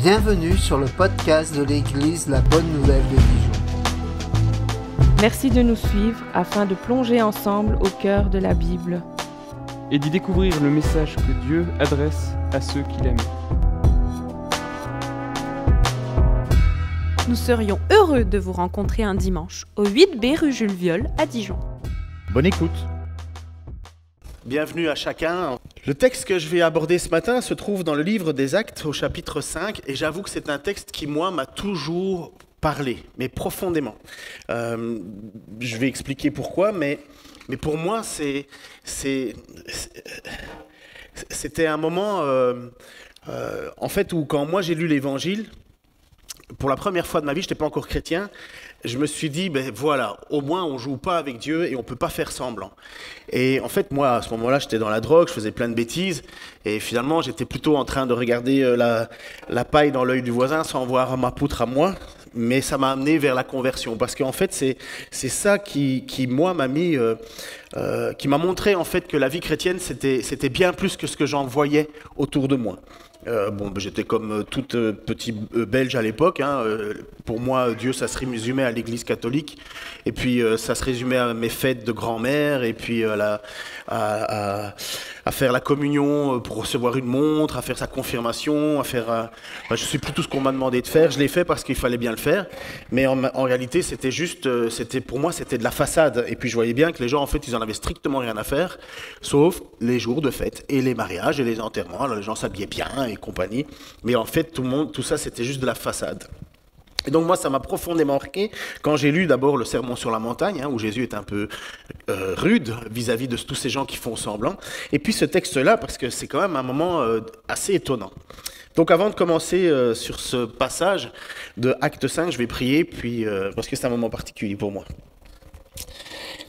Bienvenue sur le podcast de l'Église La Bonne Nouvelle de Dijon. Merci de nous suivre afin de plonger ensemble au cœur de la Bible et d'y découvrir le message que Dieu adresse à ceux qu'il aime. Nous serions heureux de vous rencontrer un dimanche au 8B rue Jules Viol à Dijon. Bonne écoute. Bienvenue à chacun. Le texte que je vais aborder ce matin se trouve dans le livre des Actes au chapitre 5 et j'avoue que c'est un texte qui, moi, m'a toujours parlé, mais profondément. Je vais expliquer pourquoi, mais pour moi, c'était un moment en fait où quand moi j'ai lu l'Évangile, pour la première fois de ma vie, je n'étais pas encore chrétien, je me suis dit, ben voilà, au moins on ne joue pas avec Dieu et on ne peut pas faire semblant. Et en fait, moi, à ce moment-là, j'étais dans la drogue, je faisais plein de bêtises, et finalement, j'étais plutôt en train de regarder la paille dans l'œil du voisin sans voir ma poutre à moi, mais ça m'a amené vers la conversion, parce qu'en fait, c'est ça qui moi, m'a mis, qui m'a montré en fait que la vie chrétienne, c'était bien plus que ce que j'en voyais autour de moi. J'étais comme tout petit Belge à l'époque. Pour moi, Dieu, ça se résumait à l'église catholique. Et puis, ça se résumait à mes fêtes de grand-mère. Et puis, à faire la communion pour recevoir une montre, à faire sa confirmation, à faire... je ne sais plus tout ce qu'on m'a demandé de faire. Je l'ai fait parce qu'il fallait bien le faire. Mais en réalité, c'était juste... pour moi, c'était de la façade. Et puis, je voyais bien que les gens, en fait, ils en avaient strictement rien à faire, sauf les jours de fête et les mariages et les enterrements. Alors, les gens s'habillaient bien et compagnie. Mais en fait, tout ça, c'était juste de la façade. Et donc moi, ça m'a profondément marqué quand j'ai lu d'abord le Sermon sur la montagne, où Jésus est un peu rude vis-à-vis de tous ces gens qui font semblant. Et puis ce texte-là, parce que c'est quand même un moment assez étonnant. Donc avant de commencer sur ce passage de Acte 5, je vais prier, puis parce que c'est un moment particulier pour moi.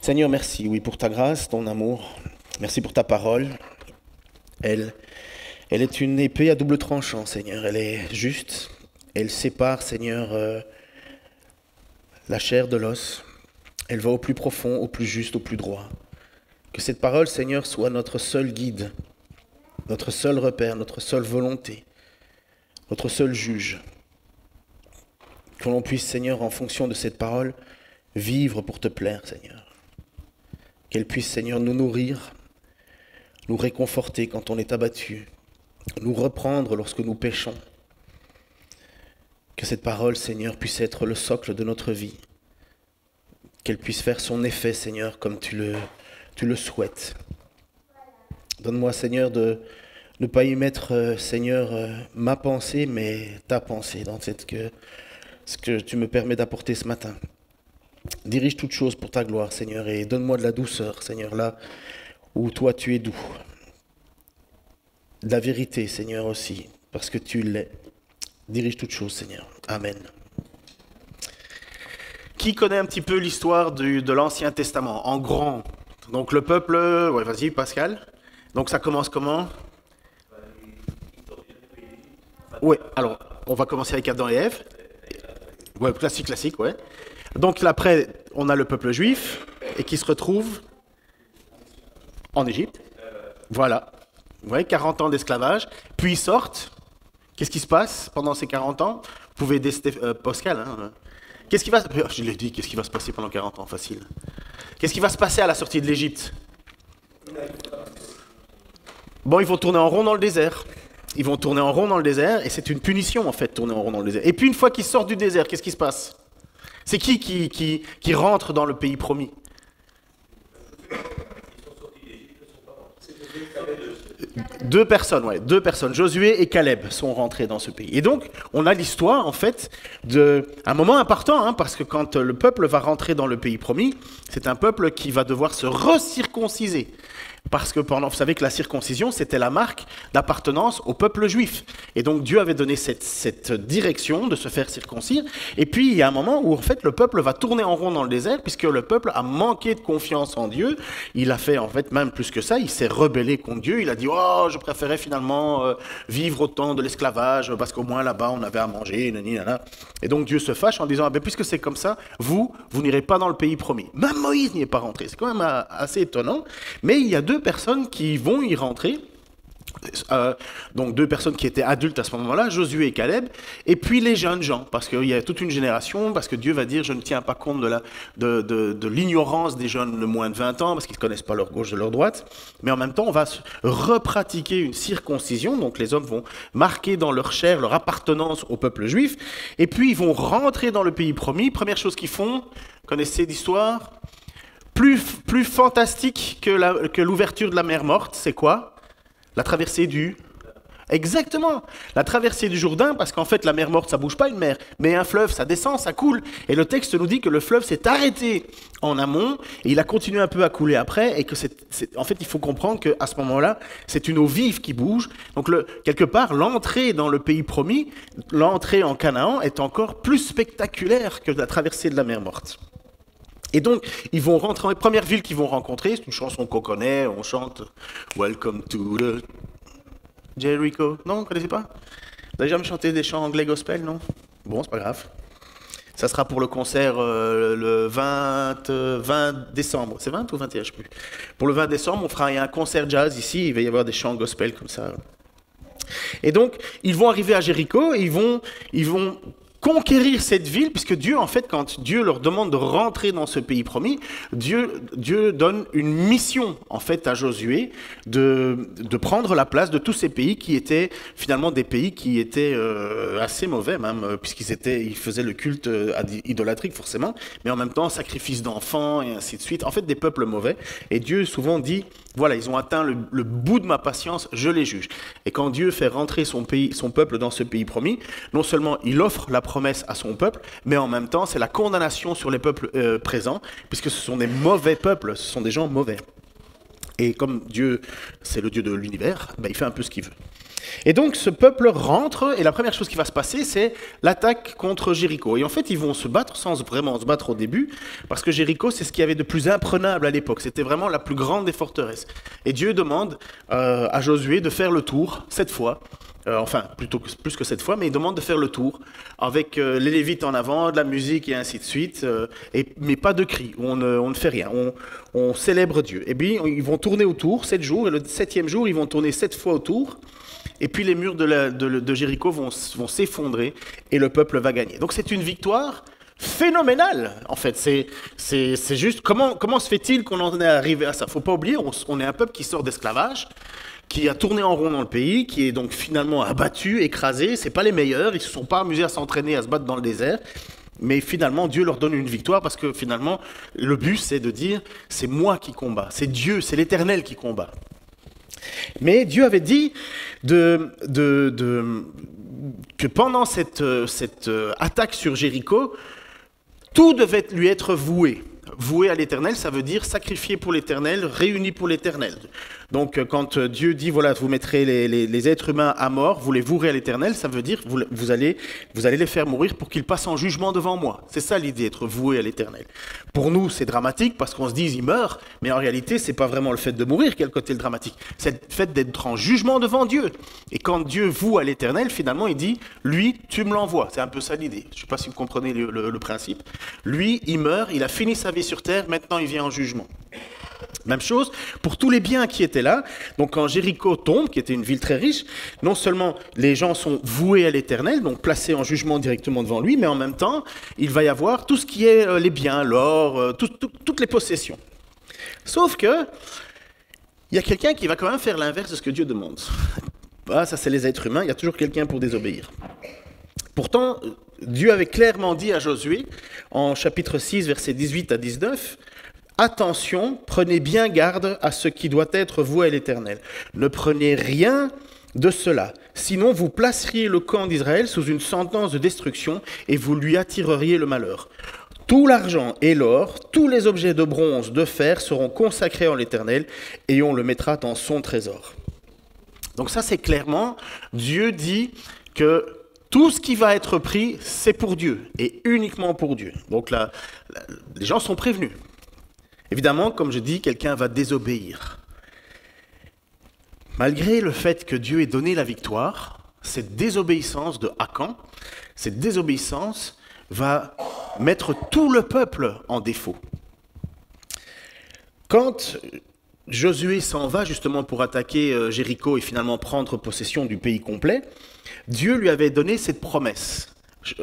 Seigneur, merci, oui, pour ta grâce, ton amour. Merci pour ta parole. Elle est une épée à double tranchant, Seigneur. Elle est juste. Elle sépare, Seigneur, la chair de l'os. Elle va au plus profond, au plus juste, au plus droit. Que cette parole, Seigneur, soit notre seul guide, notre seul repère, notre seule volonté, notre seul juge. Que l'on puisse, Seigneur, en fonction de cette parole, vivre pour te plaire, Seigneur. Qu'elle puisse, Seigneur, nous nourrir, nous réconforter quand on est abattu, nous reprendre lorsque nous péchons. Que cette parole, Seigneur, puisse être le socle de notre vie. Qu'elle puisse faire son effet, Seigneur, comme tu le souhaites. Donne-moi, Seigneur, de ne pas y mettre, Seigneur, ma pensée, mais ta pensée dans ce que tu me permets d'apporter ce matin. Dirige toutes choses pour ta gloire, Seigneur, et donne-moi de la douceur, Seigneur, là où toi tu es doux. De la vérité, Seigneur, aussi, parce que tu l'es. Dirige toutes choses, Seigneur. Amen. Qui connaît un petit peu l'histoire de l'Ancien Testament, en grand? Donc le peuple... Ouais, vas-y, Pascal. Donc ça commence comment? Ouais, alors, on va commencer avec Adam et Ève. Ouais, classique, ouais. Donc après, on a le peuple juif, et qui se retrouve en Égypte. Voilà. Ouais, 40 ans d'esclavage. Puis ils sortent. Qu'est-ce qui se passe pendant ces 40 ans? Vous pouvez aider Pascal. Qu'est-ce qui va... Je l'ai dit, qu'est-ce qui va se passer pendant 40 ans? Facile. Qu'est-ce qui va se passer à la sortie de l'Égypte? Bon, ils vont tourner en rond dans le désert. Ils vont tourner en rond dans le désert, et c'est une punition, en fait, tourner en rond dans le désert. Et puis, une fois qu'ils sortent du désert, qu'est-ce qui se passe? C'est qui rentre dans le pays promis? Deux personnes, Josué et Caleb, sont rentrés dans ce pays. Et donc, on a l'histoire, en fait, un moment important, parce que quand le peuple va rentrer dans le pays promis, c'est un peuple qui va devoir se recirconciser. Parce que vous savez que la circoncision, c'était la marque d'appartenance au peuple juif. Et donc Dieu avait donné cette direction de se faire circoncire. Et puis il y a un moment où en fait le peuple va tourner en rond dans le désert, puisque le peuple a manqué de confiance en Dieu. Il a fait en fait même plus que ça, il s'est rebellé contre Dieu. Il a dit « Oh, je préférais finalement vivre au temps de l'esclavage, parce qu'au moins là-bas on avait à manger, nanana. » Et donc Dieu se fâche en disant « Ah ben puisque c'est comme ça, vous n'irez pas dans le pays promis. » Même Moïse n'y est pas rentré. C'est quand même assez étonnant. Mais il y a deux personnes qui vont y rentrer. Donc 2 personnes qui étaient adultes à ce moment-là, Josué et Caleb, et puis les jeunes gens, parce qu'il y a toute une génération, parce que Dieu va dire, je ne tiens pas compte de l'ignorance des jeunes de moins de 20 ans, parce qu'ils ne connaissent pas leur gauche de leur droite, mais en même temps, on va repratiquer une circoncision, donc les hommes vont marquer dans leur chair leur appartenance au peuple juif, et puis ils vont rentrer dans le pays promis. Première chose qu'ils font, connaissez l'histoire, plus fantastique que l'ouverture de la mer morte, c'est quoi ? La traversée du... Exactement, la traversée du Jourdain, parce qu'en fait, la mer morte, ça bouge pas une mer, mais un fleuve, ça descend, ça coule. Et le texte nous dit que le fleuve s'est arrêté en amont, et il a continué un peu à couler après, et que en fait, il faut comprendre qu'à ce moment-là, c'est une eau vive qui bouge. Donc, quelque part, l'entrée dans le pays promis, l'entrée en Canaan, est encore plus spectaculaire que la traversée de la mer morte. Et donc, ils vont rentrer, la première ville qu'ils vont rencontrer, c'est une chanson qu'on connaît, on chante « Welcome to the Jericho ». Non, vous ne connaissez pas ? Vous n'avez jamais chanté des chants anglais gospel, non ? Bon, c'est pas grave. Ça sera pour le concert le 20 décembre. C'est 20 ou 21, je ne sais plus. Pour le 20 décembre, on fera un concert jazz ici, il va y avoir des chants gospel comme ça. Et donc, ils vont arriver à Jéricho, et ils vont conquérir cette ville, puisque Dieu, en fait, quand Dieu leur demande de rentrer dans ce pays promis, Dieu donne une mission, en fait, à Josué de prendre la place de tous ces pays qui étaient, finalement, des pays qui étaient assez mauvais, même, puisqu'ils faisaient le culte idolâtrique, forcément, mais en même temps, sacrifice d'enfants, et ainsi de suite. En fait, des peuples mauvais. Et Dieu, souvent, dit, voilà, ils ont atteint le bout de ma patience, je les juge. Et quand Dieu fait rentrer son peuple dans ce pays promis, non seulement il offre la promesse à son peuple, mais en même temps, c'est la condamnation sur les peuples présents, puisque ce sont des mauvais peuples, ce sont des gens mauvais. Et comme Dieu, c'est le Dieu de l'univers, ben, il fait un peu ce qu'il veut. Et donc, ce peuple rentre, et la première chose qui va se passer, c'est l'attaque contre Jéricho. Et en fait, ils vont se battre sans vraiment se battre au début, parce que Jéricho, c'est ce qu'il y avait de plus imprenable à l'époque. C'était vraiment la plus grande des forteresses. Et Dieu demande à Josué de faire le tour, 7 fois, plus que 7 fois, mais il demande de faire le tour, avec les Lévites en avant, de la musique et ainsi de suite, mais pas de cris, on ne fait rien, on célèbre Dieu. Et puis, ils vont tourner autour 7 jours, et le 7e jour, ils vont tourner 7 fois autour, et puis les murs de Jéricho vont s'effondrer, et le peuple va gagner. Donc c'est une victoire phénoménale, en fait. C'est juste, comment se fait-il qu'on en est arrivé à ça ? Il ne faut pas oublier, on est un peuple qui sort d'esclavage, qui a tourné en rond dans le pays, qui est donc finalement abattu, écrasé. Ce n'est pas les meilleurs, ils ne se sont pas amusés à s'entraîner, à se battre dans le désert. Mais finalement, Dieu leur donne une victoire parce que finalement, le but, c'est de dire, c'est moi qui combats, c'est Dieu, c'est l'Éternel qui combat. Mais Dieu avait dit que pendant cette attaque sur Jéricho, tout devait lui être voué. Voué à l'Éternel, ça veut dire sacrifié pour l'Éternel, réuni pour l'Éternel. Donc, quand Dieu dit, voilà, vous mettrez les êtres humains à mort, vous les vouerez à l'Éternel, ça veut dire vous allez les faire mourir pour qu'ils passent en jugement devant moi. C'est ça l'idée, être voué à l'Éternel. Pour nous, c'est dramatique parce qu'on se dit, ils meurent, mais en réalité, c'est pas vraiment le fait de mourir qui est le côté dramatique. C'est le fait d'être en jugement devant Dieu. Et quand Dieu voue à l'Éternel, finalement, il dit, lui, tu me l'envoies. C'est un peu ça l'idée. Je ne sais pas si vous comprenez le principe. Lui, il meurt, il a fini sa vie sur terre, maintenant il vient en jugement. Même chose pour tous les biens qui étaient là. Donc quand Jéricho tombe, qui était une ville très riche, non seulement les gens sont voués à l'Éternel, donc placés en jugement directement devant lui, mais en même temps, il va y avoir tout ce qui est les biens, l'or, toutes les possessions. Sauf que il y a quelqu'un qui va quand même faire l'inverse de ce que Dieu demande. Ah, ça c'est les êtres humains, il y a toujours quelqu'un pour désobéir. Pourtant, Dieu avait clairement dit à Josué, en chapitre 6, versets 18 à 19, « Attention, prenez bien garde à ce qui doit être voué à l'Éternel. Ne prenez rien de cela, sinon vous placeriez le camp d'Israël sous une sentence de destruction et vous lui attireriez le malheur. Tout l'argent et l'or, tous les objets de bronze, de fer seront consacrés en l'Éternel et on le mettra dans son trésor. » Donc ça, c'est clairement, Dieu dit que tout ce qui va être pris, c'est pour Dieu, et uniquement pour Dieu. Donc là, les gens sont prévenus. Évidemment, comme je dis, quelqu'un va désobéir. Malgré le fait que Dieu ait donné la victoire, cette désobéissance de Akan, cette désobéissance va mettre tout le peuple en défaut. Quand Josué s'en va justement pour attaquer Jéricho et finalement prendre possession du pays complet, Dieu lui avait donné cette promesse.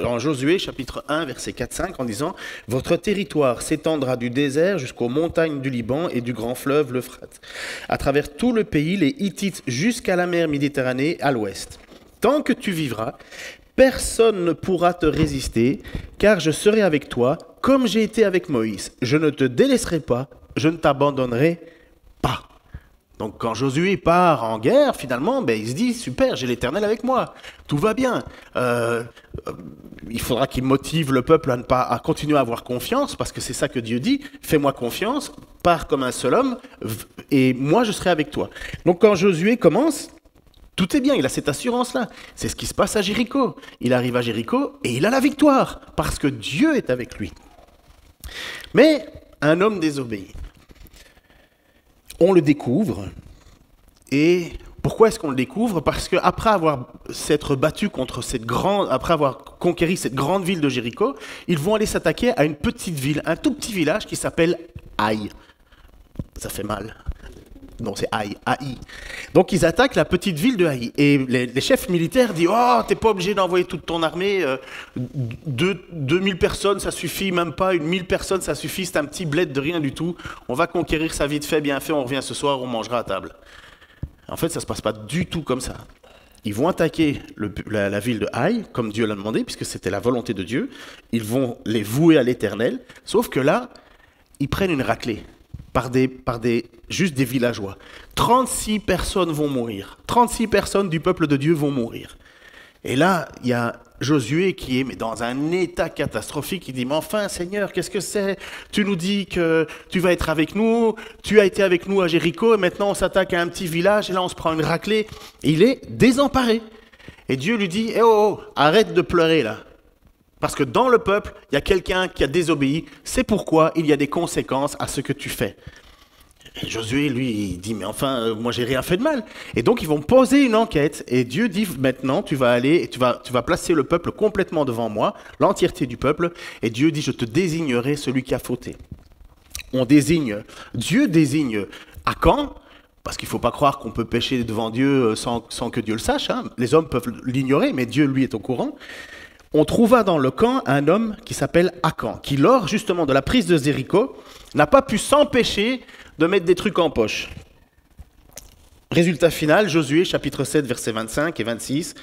En Josué, chapitre 1, verset 4-5, en disant « Votre territoire s'étendra du désert jusqu'aux montagnes du Liban et du grand fleuve l'Euphrate, à travers tout le pays, les Hittites jusqu'à la mer Méditerranée à l'ouest. Tant que tu vivras, personne ne pourra te résister, car je serai avec toi, comme j'ai été avec Moïse. Je ne te délaisserai pas, je ne t'abandonnerai pas. » Donc quand Josué part en guerre, finalement, il se dit « Super, j'ai l'Éternel avec moi, tout va bien. » Il faudra qu'il motive le peuple à continuer à avoir confiance, parce que c'est ça que Dieu dit, « Fais-moi confiance, pars comme un seul homme, et moi je serai avec toi. » Donc quand Josué commence, tout est bien, il a cette assurance-là. C'est ce qui se passe à Jéricho. Il arrive à Jéricho et il a la victoire, parce que Dieu est avec lui. Mais un homme désobéit. On le découvre, et pourquoi est-ce qu'on le découvre? Parce qu'après s'être battu après avoir conquéri cette grande ville de Jéricho, ils vont aller s'attaquer à une petite ville, un tout petit village qui s'appelle Haï. Ça fait mal. Non, c'est Haï, Haï. Donc ils attaquent la petite ville de Haï. Et les chefs militaires disent « Oh, t'es pas obligé d'envoyer toute ton armée, 2000 personnes, ça suffit, même pas, 1000 personnes, ça suffit, c'est un petit bled de rien du tout. On va conquérir ça vite fait, bien fait, on revient ce soir, on mangera à table. » En fait, ça se passe pas du tout comme ça. Ils vont attaquer la ville de Haï, comme Dieu l'a demandé, puisque c'était la volonté de Dieu. Ils vont les vouer à l'Éternel, sauf que là, ils prennent une raclée. Juste des villageois. 36 personnes vont mourir. 36 personnes du peuple de Dieu vont mourir. Et là, il y a Josué qui est dans un état catastrophique. Il dit, mais enfin, Seigneur, qu'est-ce que c'est? Tu nous dis que tu vas être avec nous. Tu as été avec nous à Jéricho. Et maintenant, on s'attaque à un petit village. Et là, on se prend une raclée. Et il est désemparé. Et Dieu lui dit, arrête de pleurer là. Parce que dans le peuple, il y a quelqu'un qui a désobéi. C'est pourquoi il y a des conséquences à ce que tu fais. Et Josué, lui, il dit, mais enfin, moi, j'ai rien fait de mal. Et donc, ils vont poser une enquête. Et Dieu dit, maintenant, tu vas aller, tu vas placer le peuple complètement devant moi, l'entièreté du peuple. Et Dieu dit, je te désignerai celui qui a fauté. Dieu désigne Akan, parce qu'il ne faut pas croire qu'on peut pécher devant Dieu sans que Dieu le sache. Hein. Les hommes peuvent l'ignorer, mais Dieu, lui, est au courant. On trouva dans le camp un homme qui s'appelle Akan, qui, lors justement de la prise de Jéricho, n'a pas pu s'empêcher de mettre des trucs en poche. Résultat final, Josué, chapitre 7, versets 25 et 26.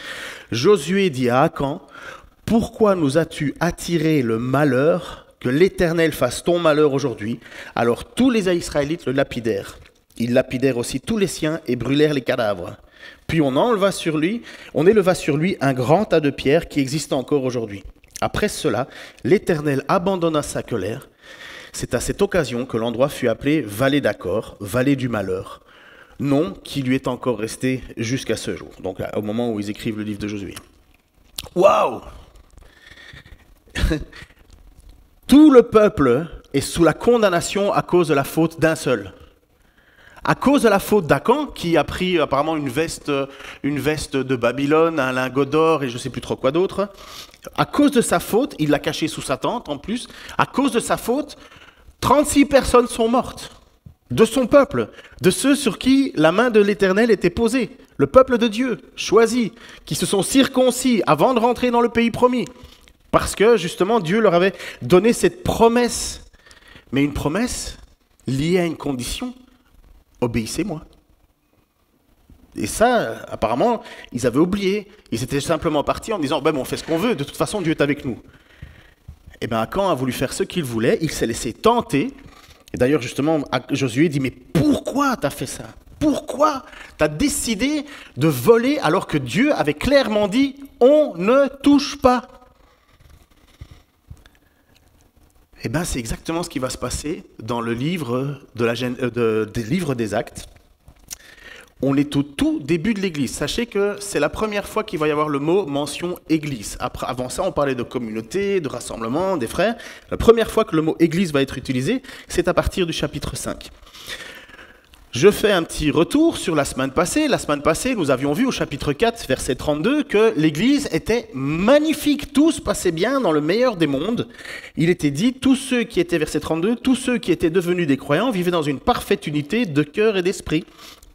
Josué dit à Akan, « Pourquoi nous as-tu attiré le malheur, que l'Éternel fasse ton malheur aujourd'hui ?» Alors tous les Israélites le lapidèrent. Ils lapidèrent aussi tous les siens et brûlèrent les cadavres. Puis on éleva sur lui un grand tas de pierres qui existe encore aujourd'hui. Après cela, l'Éternel abandonna sa colère. C'est à cette occasion que l'endroit fut appelé Vallée d'Accord, Vallée du Malheur, nom qui lui est encore resté jusqu'à ce jour, donc au moment où ils écrivent le livre de Josué. Waouh! Tout le peuple est sous la condamnation à cause de la faute d'un seul. À cause de la faute d'Akan, qui a pris apparemment une veste de Babylone, un lingot d'or et je ne sais plus trop quoi d'autre. À cause de sa faute, il l'a caché sous sa tente en plus. À cause de sa faute, 36 personnes sont mortes de son peuple, de ceux sur qui la main de l'Éternel était posée. Le peuple de Dieu, choisi, qui se sont circoncis avant de rentrer dans le pays promis. Parce que justement, Dieu leur avait donné cette promesse. Mais une promesse liée à une condition. Obéissez-moi. Et ça, apparemment, ils avaient oublié. Ils étaient simplement partis en disant, on fait ce qu'on veut, de toute façon, Dieu est avec nous. Et bien, Akan a voulu faire ce qu'il voulait, il s'est laissé tenter. Et d'ailleurs, justement, Josué dit, mais pourquoi tu as fait ça? Pourquoi tu as décidé de voler alors que Dieu avait clairement dit, on ne touche pas? Eh bien, c'est exactement ce qui va se passer dans le livre des livres des Actes. On est au tout début de l'Église. Sachez que c'est la première fois qu'il va y avoir le mot mention Église. Avant ça, on parlait de communauté, de rassemblement, des frères. La première fois que le mot Église va être utilisé, c'est à partir du chapitre 5. Je fais un petit retour sur la semaine passée. La semaine passée, nous avions vu au chapitre 4, verset 32, que l'Église était magnifique. Tout se passait bien dans le meilleur des mondes. Il était dit, tous ceux qui étaient, verset 32, tous ceux qui étaient devenus des croyants vivaient dans une parfaite unité de cœur et d'esprit.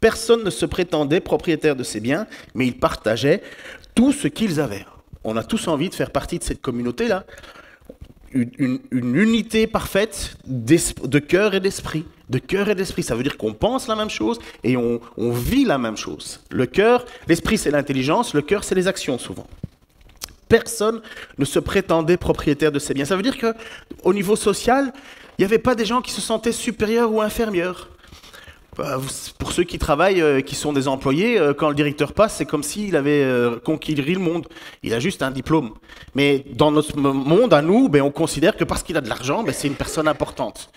Personne ne se prétendait propriétaire de ses biens, mais ils partageaient tout ce qu'ils avaient. On a tous envie de faire partie de cette communauté-là. Une unité parfaite de cœur et d'esprit. De cœur et d'esprit, ça veut dire qu'on pense la même chose et on vit la même chose. Le cœur, l'esprit c'est l'intelligence, le cœur c'est les actions souvent. Personne ne se prétendait propriétaire de ses biens. Ça veut dire qu'au niveau social, il n'y avait pas des gens qui se sentaient supérieurs ou inférieurs. Pour ceux qui travaillent, qui sont des employés, quand le directeur passe, c'est comme s'il avait conquis le monde. Il a juste un diplôme. Mais dans notre monde, à nous, on considère que parce qu'il a de l'argent, c'est une personne importante.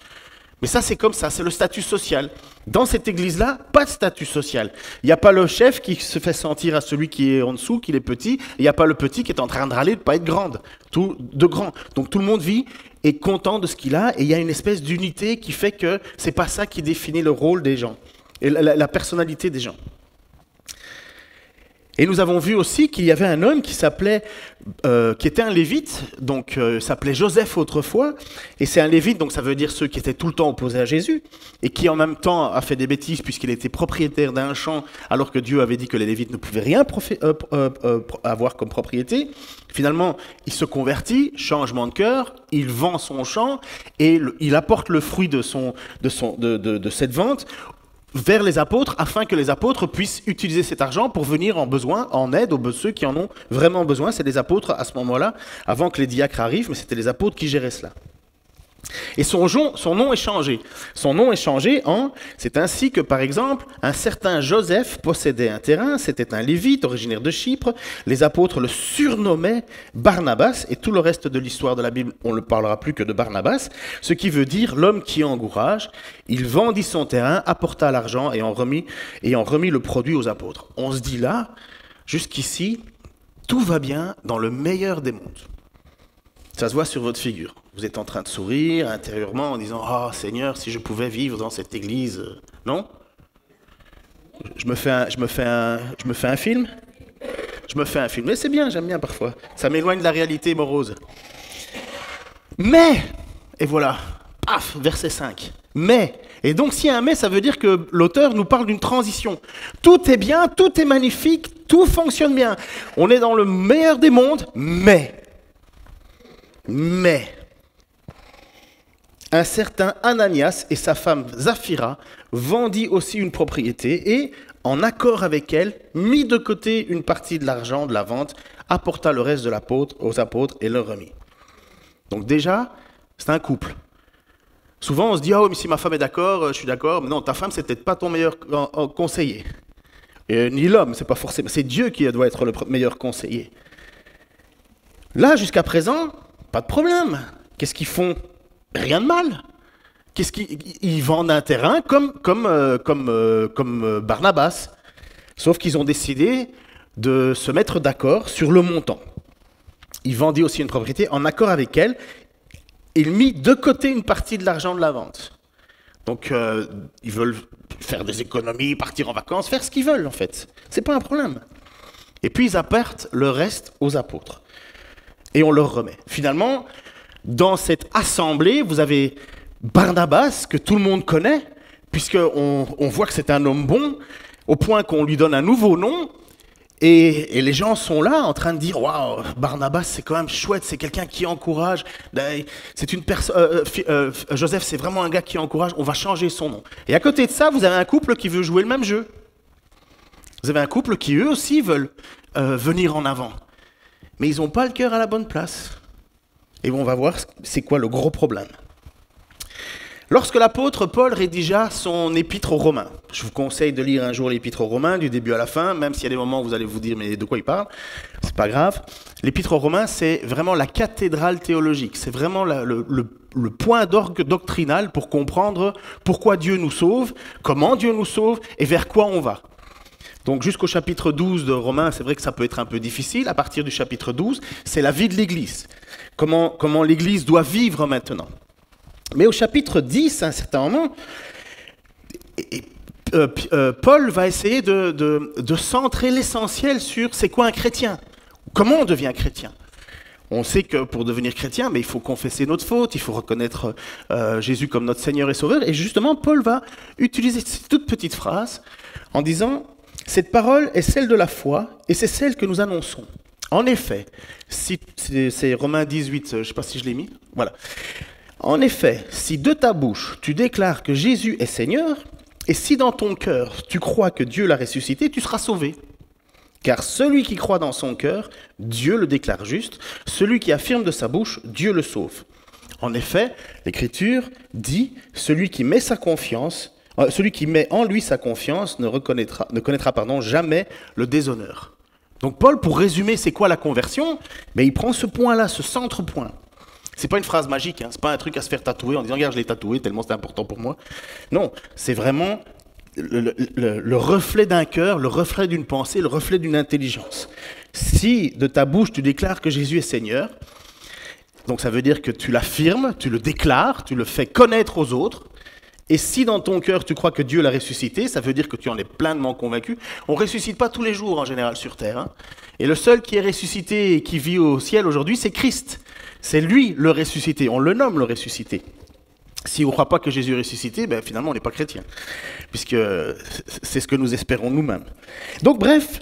Mais ça, c'est comme ça, c'est le statut social. Dans cette église-là, pas de statut social. Il n'y a pas le chef qui se fait sentir à celui qui est en dessous, qu'il est petit. Il n'y a pas le petit qui est en train de râler de ne pas être grande. De grand. Donc tout le monde vit est content de ce qu'il a et il y a une espèce d'unité qui fait que c'est pas ça qui définit le rôle des gens et la personnalité des gens. Et nous avons vu aussi qu'il y avait un homme qui s'appelait, qui était un lévite, donc s'appelait Joseph autrefois, et c'est un lévite, donc ça veut dire ceux qui étaient tout le temps opposés à Jésus, et qui en même temps a fait des bêtises puisqu'il était propriétaire d'un champ, alors que Dieu avait dit que les lévites ne pouvaient rien avoir comme propriété. Finalement, il se convertit, changement de cœur, il vend son champ, et il apporte le fruit de cette vente vers les apôtres, afin que les apôtres puissent utiliser cet argent pour venir en aide aux ceux qui en ont vraiment besoin. C'est les apôtres à ce moment-là, avant que les diacres arrivent, mais c'était les apôtres qui géraient cela. Et son nom est changé. Son nom est changé en... C'est ainsi que, par exemple, un certain Joseph possédait un terrain, c'était un lévite originaire de Chypre. Les apôtres le surnommaient Barnabas, et tout le reste de l'histoire de la Bible, on ne parlera plus que de Barnabas, ce qui veut dire l'homme qui encourage. Il vendit son terrain, apporta l'argent et en remit le produit aux apôtres. On se dit là, jusqu'ici, tout va bien dans le meilleur des mondes. Ça se voit sur votre figure. Vous êtes en train de sourire intérieurement en disant « Ah, Seigneur, si je pouvais vivre dans cette église... » Non ? Je me fais un film. Je me fais un film. Mais c'est bien, j'aime bien parfois. Ça m'éloigne de la réalité morose. Mais, et voilà, paf, verset 5. Mais, et donc s'il y a un mais, ça veut dire que l'auteur nous parle d'une transition. Tout est bien, tout est magnifique, tout fonctionne bien. On est dans le meilleur des mondes, mais... un certain Ananias et sa femme Zaphira vendit aussi une propriété et, en accord avec elle, mit de côté une partie de l'argent de la vente, apporta le reste aux apôtres et leur remit. Donc déjà, c'est un couple. Souvent, on se dit « Ah oui, mais si ma femme est d'accord, je suis d'accord. » Mais non, ta femme, c'est peut-être pas ton meilleur conseiller. Et, ni l'homme, c'est pas forcément. C'est Dieu qui doit être le meilleur conseiller. Là, jusqu'à présent, pas de problème. Qu'est-ce qu'ils font ? Rien de mal. Ils vendent un terrain comme Barnabas. Sauf qu'ils ont décidé de se mettre d'accord sur le montant. Il vendit aussi une propriété en accord avec elle. Il mit de côté une partie de l'argent de la vente. Donc, ils veulent faire des économies, partir en vacances, faire ce qu'ils veulent en fait. C'est pas un problème. Et puis, ils apportent le reste aux apôtres. Et on leur remet. Finalement, dans cette assemblée, vous avez Barnabas, que tout le monde connaît, puisqu'on voit que c'est un homme bon, au point qu'on lui donne un nouveau nom, et les gens sont là en train de dire « Waouh, Barnabas, c'est quand même chouette, c'est quelqu'un qui encourage, c'est une personne, Joseph, c'est vraiment un gars qui encourage, on va changer son nom. » Et à côté de ça, vous avez un couple qui veut jouer le même jeu. Vous avez un couple qui, eux aussi, veulent venir en avant. Mais ils n'ont pas le cœur à la bonne place. Et on va voir c'est quoi le gros problème. Lorsque l'apôtre Paul rédigea son épître aux Romains, je vous conseille de lire un jour l'épître aux Romains, du début à la fin, même s'il y a des moments où vous allez vous dire « mais de quoi il parle ?» C'est pas grave. L'épître aux Romains, c'est vraiment la cathédrale théologique. C'est vraiment le point d'orgue doctrinal pour comprendre pourquoi Dieu nous sauve, comment Dieu nous sauve et vers quoi on va. Donc jusqu'au chapitre 12 de Romains, c'est vrai que ça peut être un peu difficile. À partir du chapitre 12, c'est la vie de l'Église. Comment l'Église doit vivre maintenant. Mais au chapitre 10, à un certain moment, et Paul va essayer de centrer l'essentiel sur c'est quoi un chrétien, comment on devient chrétien. On sait que pour devenir chrétien, il faut confesser notre faute, il faut reconnaître Jésus comme notre Seigneur et Sauveur. Et justement, Paul va utiliser cette toute petite phrase en disant « Cette parole est celle de la foi et c'est celle que nous annonçons. En effet, c'est Romains 18, je ne sais pas si je l'ai mis, voilà. En effet, si de ta bouche tu déclares que Jésus est Seigneur, et si dans ton cœur tu crois que Dieu l'a ressuscité, tu seras sauvé. Car celui qui croit dans son cœur, Dieu le déclare juste. Celui qui affirme de sa bouche, Dieu le sauve. En effet, l'Écriture dit, celui qui met en lui sa confiance ne connaîtra jamais le déshonneur. Donc Paul, pour résumer c'est quoi la conversion, il prend ce point-là, ce centre-point. C'est pas une phrase magique, c'est pas un truc à se faire tatouer en disant « Regarde, je l'ai tatoué, tellement c'est important pour moi ». Non, c'est vraiment le reflet d'un cœur, le reflet d'une pensée, le reflet d'une intelligence. Si de ta bouche tu déclares que Jésus est Seigneur, donc ça veut dire que tu l'affirmes, tu le déclares, tu le fais connaître aux autres. Et si dans ton cœur tu crois que Dieu l'a ressuscité, ça veut dire que tu en es pleinement convaincu. On ne ressuscite pas tous les jours en général sur terre. Et le seul qui est ressuscité et qui vit au ciel aujourd'hui, c'est Christ. C'est lui le ressuscité, on le nomme le ressuscité. Si on ne croit pas que Jésus est ressuscité, finalement on n'est pas chrétien, puisque c'est ce que nous espérons nous-mêmes. Donc bref,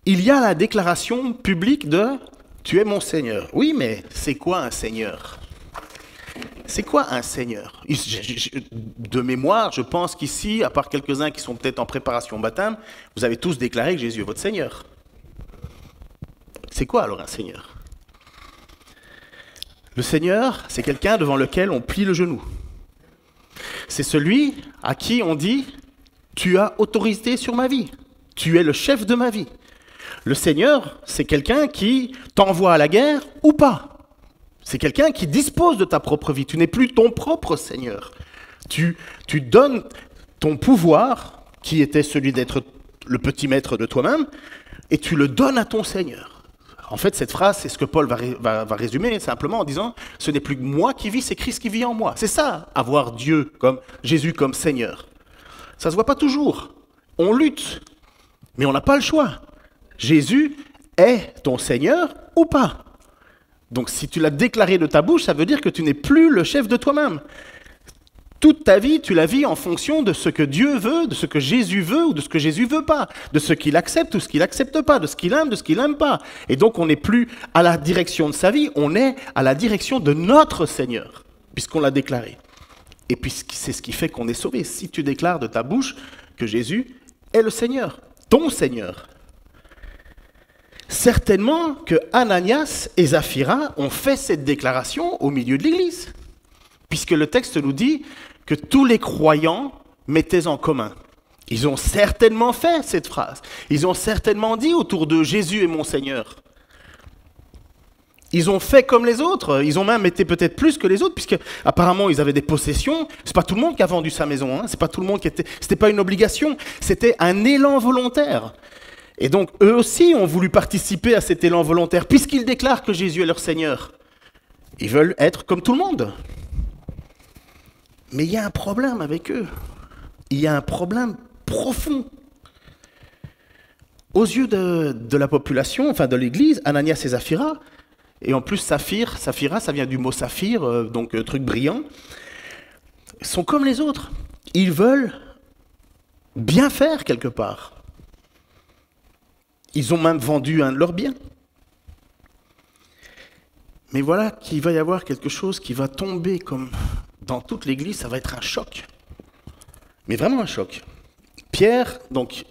il y a la déclaration publique de « Tu es mon Seigneur ». Oui, mais c'est quoi un Seigneur ? C'est quoi un Seigneur ? De mémoire, je pense qu'ici, à part quelques-uns qui sont peut-être en préparation au baptême, vous avez tous déclaré que Jésus est votre Seigneur. C'est quoi alors un Seigneur ? Le Seigneur, c'est quelqu'un devant lequel on plie le genou. C'est celui à qui on dit « Tu as autorité sur ma vie, tu es le chef de ma vie ». Le Seigneur, c'est quelqu'un qui t'envoie à la guerre ou pas. C'est quelqu'un qui dispose de ta propre vie. Tu n'es plus ton propre Seigneur. Tu donnes ton pouvoir, qui était celui d'être le petit maître de toi-même, et tu le donnes à ton Seigneur. En fait, cette phrase, c'est ce que Paul va résumer simplement en disant « Ce n'est plus moi qui vis, c'est Christ qui vit en moi ». C'est ça, avoir Dieu comme Jésus comme Seigneur. Ça ne se voit pas toujours. On lutte, mais on n'a pas le choix. Jésus est ton Seigneur ou pas. Donc si tu l'as déclaré de ta bouche, ça veut dire que tu n'es plus le chef de toi-même. Toute ta vie, tu la vis en fonction de ce que Dieu veut, de ce que Jésus veut ou de ce que Jésus veut pas, de ce qu'il accepte ou ce qu'il n'accepte pas, de ce qu'il aime, de ce qu'il n'aime pas. Et donc on n'est plus à la direction de sa vie, on est à la direction de notre Seigneur, puisqu'on l'a déclaré. Et puis c'est ce qui fait qu'on est sauvé. Si tu déclares de ta bouche que Jésus est le Seigneur, ton Seigneur. Certainement que Ananias et Saphira ont fait cette déclaration au milieu de l'Église, puisque le texte nous dit que tous les croyants mettaient en commun. Ils ont certainement fait cette phrase. Ils ont certainement dit autour de Jésus est mon Seigneur. Ils ont fait comme les autres. Ils ont même été peut-être plus que les autres, puisque apparemment ils avaient des possessions. C'est pas tout le monde qui a vendu sa maison. C'est pas tout le monde qui était. C'était pas une obligation. C'était un élan volontaire. Et donc eux aussi ont voulu participer à cet élan volontaire, puisqu'ils déclarent que Jésus est leur Seigneur. Ils veulent être comme tout le monde. Mais il y a un problème avec eux. Il y a un problème profond. Aux yeux de la population, enfin de l'Église, Ananias et Saphira, et en plus Saphira, ça vient du mot saphir, donc truc brillant, sont comme les autres. Ils veulent bien faire quelque part. Ils ont même vendu un de leurs biens. Mais voilà qu'il va y avoir quelque chose qui va tomber comme dans toute l'Église, ça va être un choc. Mais vraiment un choc. Pierre, donc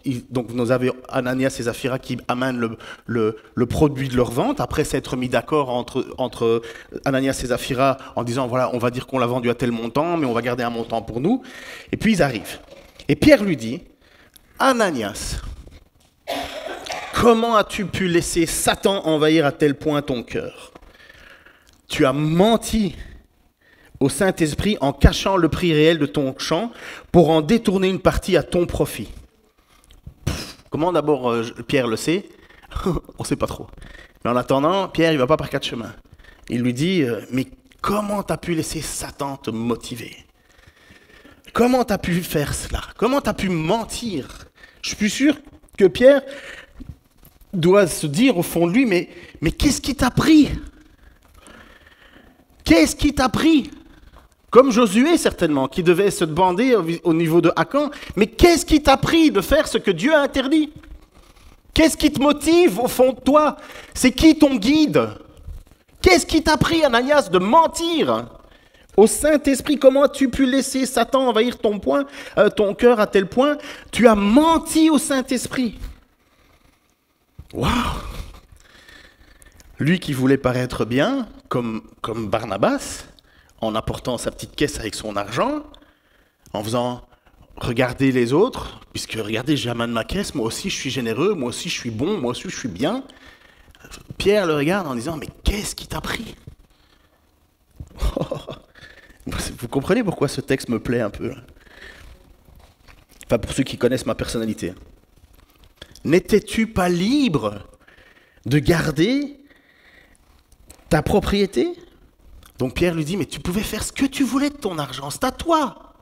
nous avons Ananias et Saphira qui amènent le produit de leur vente, après s'être mis d'accord entre Ananias et Saphira en disant, voilà, on va dire qu'on l'a vendu à tel montant, mais on va garder un montant pour nous. Et puis ils arrivent. Et Pierre lui dit, Ananias, comment as-tu pu laisser Satan envahir à tel point ton cœur ? Tu as menti au Saint-Esprit en cachant le prix réel de ton champ pour en détourner une partie à ton profit. Comment d'abord Pierre le sait ? On ne sait pas trop. Mais en attendant, Pierre, il ne va pas par quatre chemins. Il lui dit, mais comment tu as pu laisser Satan te motiver ? comment tu as pu faire cela? Comment tu as pu mentir? Je suis sûr que Pierre doit se dire au fond de lui, mais qu'est-ce qui t'a pris? Qu'est-ce qui t'a pris? Comme Josué certainement, qui devait se bander au niveau de Akan. Mais qu'est-ce qui t'a pris de faire ce que Dieu a interdit? Qu'est-ce qui te motive au fond de toi? C'est qui ton guide? Qu'est-ce qui t'a pris, Ananias, de mentir au Saint-Esprit? Comment as-tu pu laisser Satan envahir ton cœur à tel point? Tu as menti au Saint-Esprit. Waouh! Lui qui voulait paraître bien, comme Barnabas, en apportant sa petite caisse avec son argent, en faisant regarder les autres, puisque regardez, j'amène ma caisse, moi aussi je suis généreux, moi aussi je suis bon, moi aussi je suis bien. Pierre le regarde en disant, mais qu'est-ce qui t'a pris? Vous comprenez pourquoi ce texte me plaît un peu? Enfin, pour ceux qui connaissent ma personnalité. N'étais-tu pas libre de garder ta propriété? Donc Pierre lui dit, mais tu pouvais faire ce que tu voulais de ton argent, c'est à toi.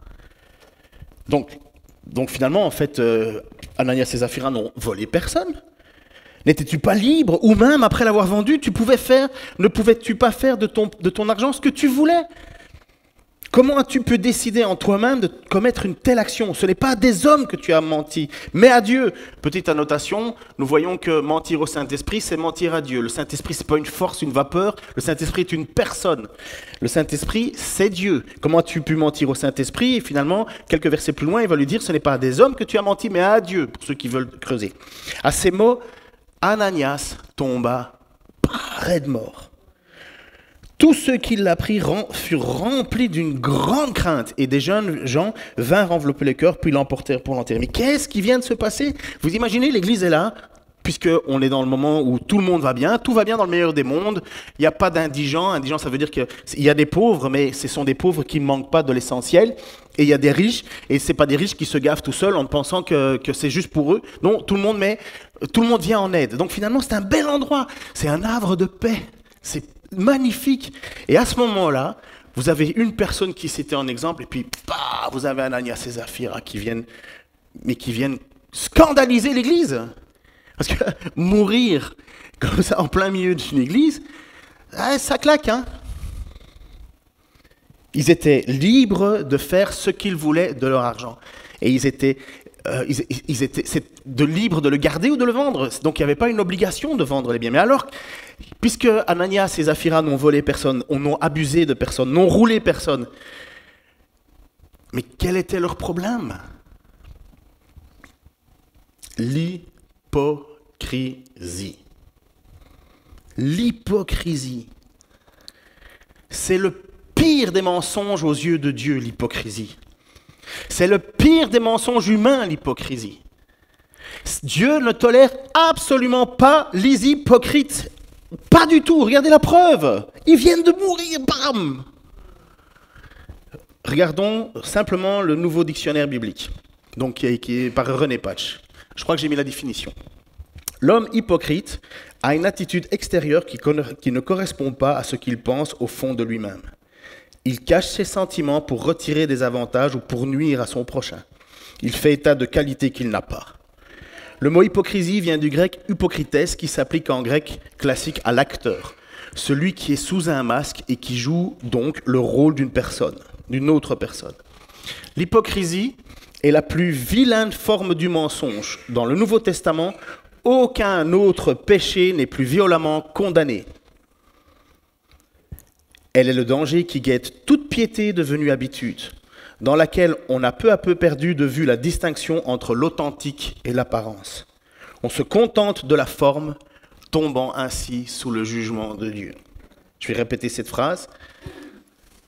Donc finalement, en fait, Ananias et Saphira n'ont volé personne. N'étais-tu pas libre? Ou même, après l'avoir vendu, ne pouvais-tu pas faire de ton argent ce que tu voulais? Comment tu peux décider en toi-même de commettre une telle action? Ce n'est pas à des hommes que tu as menti, mais à Dieu. Petite annotation, nous voyons que mentir au Saint-Esprit, c'est mentir à Dieu. Le Saint-Esprit, ce n'est pas une force, une vapeur. Le Saint-Esprit est une personne. Le Saint-Esprit, c'est Dieu. Comment as-tu pu mentir au Saint-Esprit? Et finalement, quelques versets plus loin, il va lui dire, ce n'est pas à des hommes que tu as menti, mais à Dieu, pour ceux qui veulent creuser. À ces mots, Ananias tomba raide mort. Tous ceux qui l'apprirent furent remplis d'une grande crainte et des jeunes gens vinrent envelopper le cœur puis l'emportèrent pour l'enterrer. Mais qu'est-ce qui vient de se passer? Vous imaginez, l'église est là, puisqu'on est dans le moment où tout le monde va bien, tout va bien dans le meilleur des mondes, il n'y a pas d'indigents. Indigents, ça veut dire qu'il y a des pauvres, mais ce sont des pauvres qui ne manquent pas de l'essentiel. Et il y a des riches, et ce n'est pas des riches qui se gavent tout seuls en pensant que c'est juste pour eux. Non, tout le monde vient en aide. Donc finalement, c'est un bel endroit, c'est un havre de paix, c'est magnifique. Et à ce moment-là, vous avez une personne qui s'était en exemple, et puis vous avez Ananias et Saphira qui viennent scandaliser l'église. Parce que mourir comme ça en plein milieu d'une église, ça claque, hein. Ils étaient libres de faire ce qu'ils voulaient de leur argent. Et ils étaient libres de le garder ou de le vendre. Donc il n'y avait pas une obligation de vendre les biens. Mais alors, puisque Ananias et Saphira n'ont volé personne, n'ont abusé de personne, n'ont roulé personne, mais quel était leur problème? L'hypocrisie. L'hypocrisie. C'est le pire des mensonges aux yeux de Dieu, l'hypocrisie. C'est le pire des mensonges humains, l'hypocrisie. Dieu ne tolère absolument pas les hypocrites. Pas du tout. Regardez la preuve. Ils viennent de mourir. Bam! Regardons simplement le nouveau dictionnaire biblique, donc qui est par René Patch. Je crois que j'ai mis la définition. L'homme hypocrite a une attitude extérieure qui ne correspond pas à ce qu'il pense au fond de lui-même. Il cache ses sentiments pour retirer des avantages ou pour nuire à son prochain. Il fait état de qualités qu'il n'a pas. Le mot hypocrisie vient du grec hypocrites qui s'applique en grec classique à l'acteur, celui qui est sous un masque et qui joue donc le rôle d'une autre personne. L'hypocrisie est la plus vilaine forme du mensonge. Dans le Nouveau Testament, aucun autre péché n'est plus violemment condamné. Elle est le danger qui guette toute piété devenue habitude, dans laquelle on a peu à peu perdu de vue la distinction entre l'authentique et l'apparence. On se contente de la forme, tombant ainsi sous le jugement de Dieu. Je vais répéter cette phrase,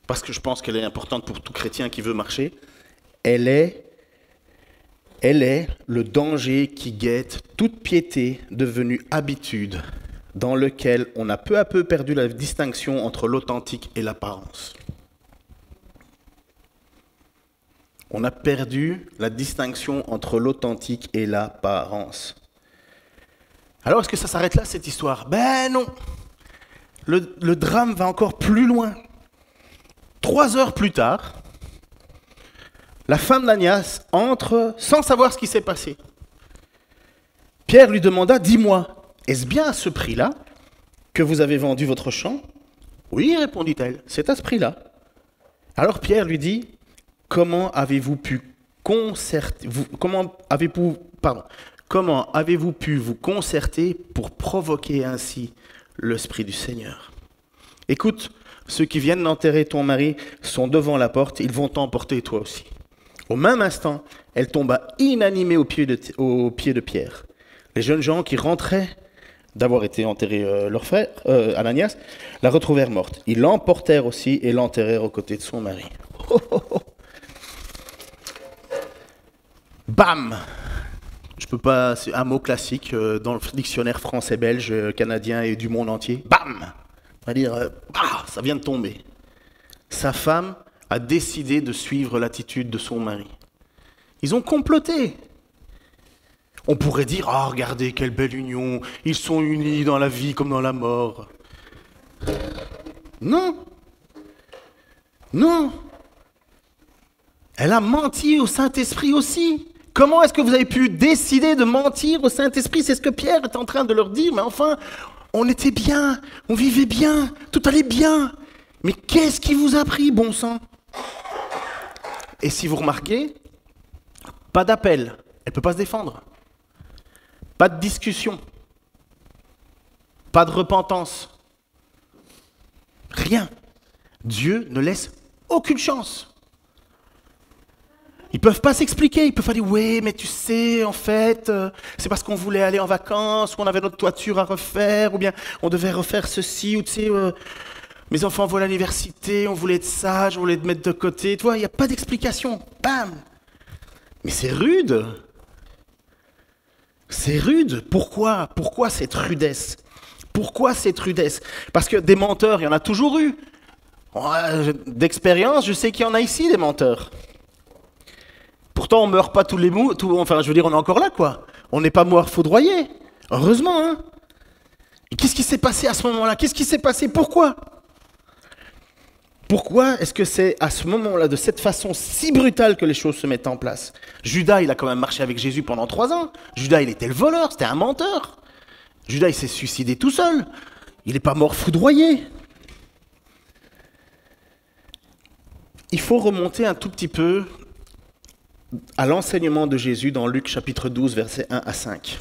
parce que je pense qu'elle est importante pour tout chrétien qui veut marcher. Elle est le danger qui guette toute piété devenue habitude, dans lequel on a peu à peu perdu la distinction entre l'authentique et l'apparence. On a perdu la distinction entre l'authentique et l'apparence. Alors, est-ce que ça s'arrête là, cette histoire? Ben non. Le drame va encore plus loin. 3 heures plus tard, la femme d'Ananias entre sans savoir ce qui s'est passé. Pierre lui demanda, « Dis-moi, est-ce bien à ce prix-là que vous avez vendu votre champ ?» « Oui, répondit-elle, c'est à ce prix-là. » Alors Pierre lui dit, « Comment avez-vous pu vous concerter pour provoquer ainsi l'Esprit du Seigneur ? Écoute, ceux qui viennent d'enterrer ton mari sont devant la porte, ils vont t'emporter toi aussi. » Au même instant, elle tomba inanimée aux pieds de Pierre. Les jeunes gens qui rentraient d'avoir été enterrés leur frère, Ananias, la retrouvèrent morte. Ils l'emportèrent aussi et l'enterrèrent aux côtés de son mari. Oh, oh, oh. Bam! Je peux pas, c'est un mot classique dans le dictionnaire français, belge, canadien et du monde entier. Bam! C'est-à-dire, ça vient de tomber. Sa femme a décidé de suivre l'attitude de son mari. Ils ont comploté. On pourrait dire, regardez, quelle belle union, ils sont unis dans la vie comme dans la mort. Non. Non. Elle a menti au Saint-Esprit aussi. Comment est-ce que vous avez pu décider de mentir au Saint-Esprit? C'est ce que Pierre est en train de leur dire, mais enfin, on était bien, on vivait bien, tout allait bien. Mais qu'est-ce qui vous a pris, bon sang? Et si vous remarquez, pas d'appel, elle ne peut pas se défendre. Pas de discussion, pas de repentance, rien. Dieu ne laisse aucune chance. Ils ne peuvent pas s'expliquer, ils peuvent pas dire « Oui, mais tu sais, en fait, c'est parce qu'on voulait aller en vacances, ou on avait notre toiture à refaire, ou bien on devait refaire ceci, ou tu sais, mes enfants vont à l'université, on voulait être sage, on voulait te mettre de côté. » Tu vois, il n'y a pas d'explication. Bam! Mais c'est rude. C'est rude. Pourquoi? Pourquoi cette rudesse? Pourquoi cette rudesse? Parce que des menteurs, il y en a toujours eu. D'expérience, je sais qu'il y en a ici, des menteurs. Pourtant, on ne meurt pas tous les mots. Enfin, je veux dire, on est encore là, quoi. On n'est pas mort foudroyé. Heureusement, hein. Et qu'est-ce qui s'est passé à ce moment-là? Qu'est-ce qui s'est passé? Pourquoi? Pourquoi est-ce que c'est à ce moment-là, de cette façon si brutale, que les choses se mettent en place? Judas, il a quand même marché avec Jésus pendant 3 ans. Judas, il était le voleur, c'était un menteur. Judas, il s'est suicidé tout seul. Il n'est pas mort foudroyé. Il faut remonter un tout petit peu à l'enseignement de Jésus dans Luc chapitre 12, versets 1 à 5.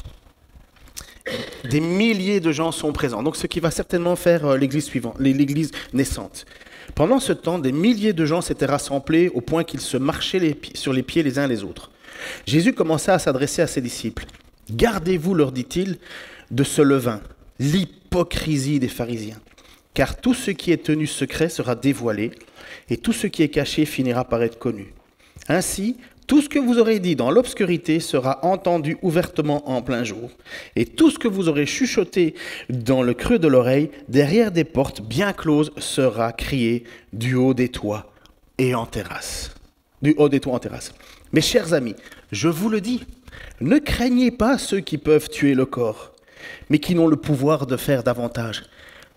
Des milliers de gens sont présents, donc ce qui va certainement faire l'église naissante. Pendant ce temps, des milliers de gens s'étaient rassemblés au point qu'ils se marchaient sur les pieds les uns les autres. Jésus commença à s'adresser à ses disciples. « Gardez-vous, leur dit-il, de ce levain, l'hypocrisie des pharisiens. Car tout ce qui est tenu secret sera dévoilé, et tout ce qui est caché finira par être connu. Ainsi, tout ce que vous aurez dit dans l'obscurité sera entendu ouvertement en plein jour. Et tout ce que vous aurez chuchoté dans le creux de l'oreille, derrière des portes bien closes, sera crié du haut des toits et en terrasse. Du haut des toits en terrasse. Mes chers amis, je vous le dis, ne craignez pas ceux qui peuvent tuer le corps, mais qui n'ont le pouvoir de faire davantage.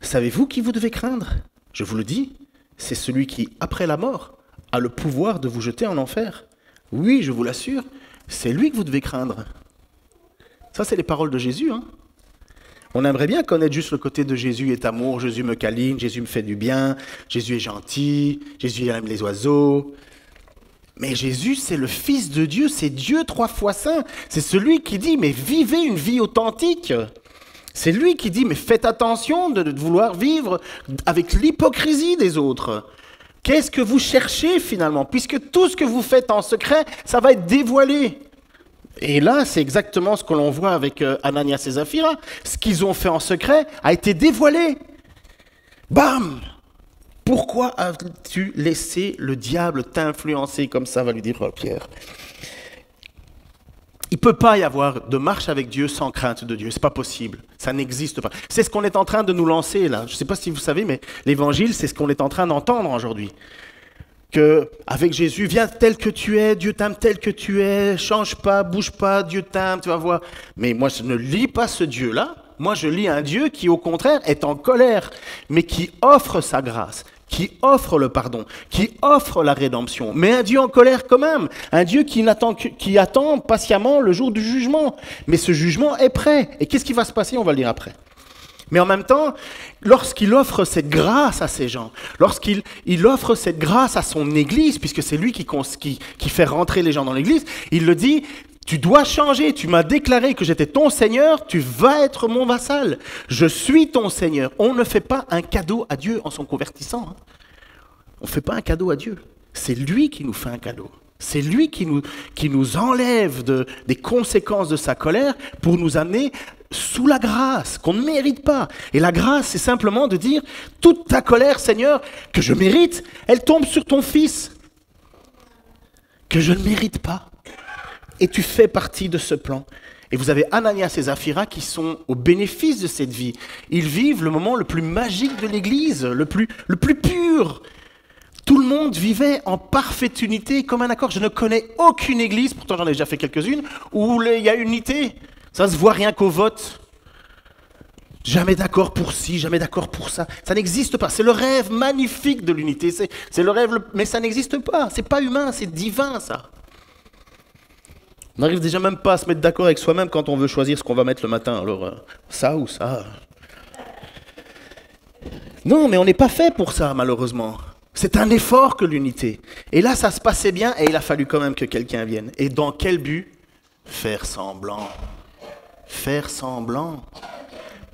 Savez-vous qui vous devez craindre? Je vous le dis, c'est celui qui, après la mort, a le pouvoir de vous jeter en enfer. Oui, je vous l'assure, c'est lui que vous devez craindre. Ça, c'est les paroles de Jésus. Hein. On aimerait bien connaître juste le côté de Jésus est amour, Jésus me câline, Jésus me fait du bien, Jésus est gentil, Jésus aime les oiseaux. Mais Jésus, c'est le Fils de Dieu, c'est Dieu 3 fois saint. C'est celui qui dit, mais vivez une vie authentique. C'est lui qui dit, mais faites attention de vouloir vivre avec l'hypocrisie des autres. Qu'est-ce que vous cherchez finalement? Puisque tout ce que vous faites en secret, ça va être dévoilé. Et là, c'est exactement ce que l'on voit avec Ananias et Saphira. Ce qu'ils ont fait en secret a été dévoilé. Bam! Pourquoi as-tu laissé le diable t'influencer comme ça, va lui dire Pierre. Il ne peut pas y avoir de marche avec Dieu sans crainte de Dieu. Ce n'est pas possible. Ça n'existe pas. C'est ce qu'on est en train de nous lancer là. Je ne sais pas si vous savez, mais l'évangile, c'est ce qu'on est en train d'entendre aujourd'hui. Qu'avec Jésus, viens tel que tu es, Dieu t'aime tel que tu es, change pas, bouge pas, Dieu t'aime, tu vas voir. Mais moi, je ne lis pas ce Dieu-là. Moi, je lis un Dieu qui, au contraire, est en colère, mais qui offre sa grâce, qui offre le pardon, qui offre la rédemption, mais un Dieu en colère quand même, un Dieu qui attend patiemment le jour du jugement. Mais ce jugement est prêt. Et qu'est-ce qui va se passer? On va le dire après. Mais en même temps, lorsqu'il offre cette grâce à ces gens, lorsqu'il offre cette grâce à son Église, puisque c'est lui qui fait rentrer les gens dans l'Église, il le dit, tu dois changer, tu m'as déclaré que j'étais ton Seigneur, tu vas être mon vassal, je suis ton Seigneur. On ne fait pas un cadeau à Dieu en s'en convertissant. Hein. On ne fait pas un cadeau à Dieu, c'est lui qui nous fait un cadeau. C'est lui qui nous enlève des conséquences de sa colère pour nous amener sous la grâce, qu'on ne mérite pas. Et la grâce, c'est simplement de dire, toute ta colère, Seigneur, que je mérite, elle tombe sur ton Fils, que je ne mérite pas. Et tu fais partie de ce plan. Et vous avez Ananias et Saphira qui sont au bénéfice de cette vie. Ils vivent le moment le plus magique de l'Église, le plus pur. Tout le monde vivait en parfaite unité, comme un accord. Je ne connais aucune église, pourtant j'en ai déjà fait quelques-unes, où il y a unité. Ça ne se voit rien qu'au vote. Jamais d'accord pour ci, jamais d'accord pour ça. Ça n'existe pas. C'est le rêve magnifique de l'unité. C'est le rêve, mais ça n'existe pas. C'est pas humain, c'est divin, ça. On n'arrive déjà même pas à se mettre d'accord avec soi-même quand on veut choisir ce qu'on va mettre le matin. Alors, ça ou ça. Non, mais on n'est pas fait pour ça, malheureusement. C'est un effort que l'unité. Et là, ça se passait bien et il a fallu quand même que quelqu'un vienne. Et dans quel but? Faire semblant. Faire semblant.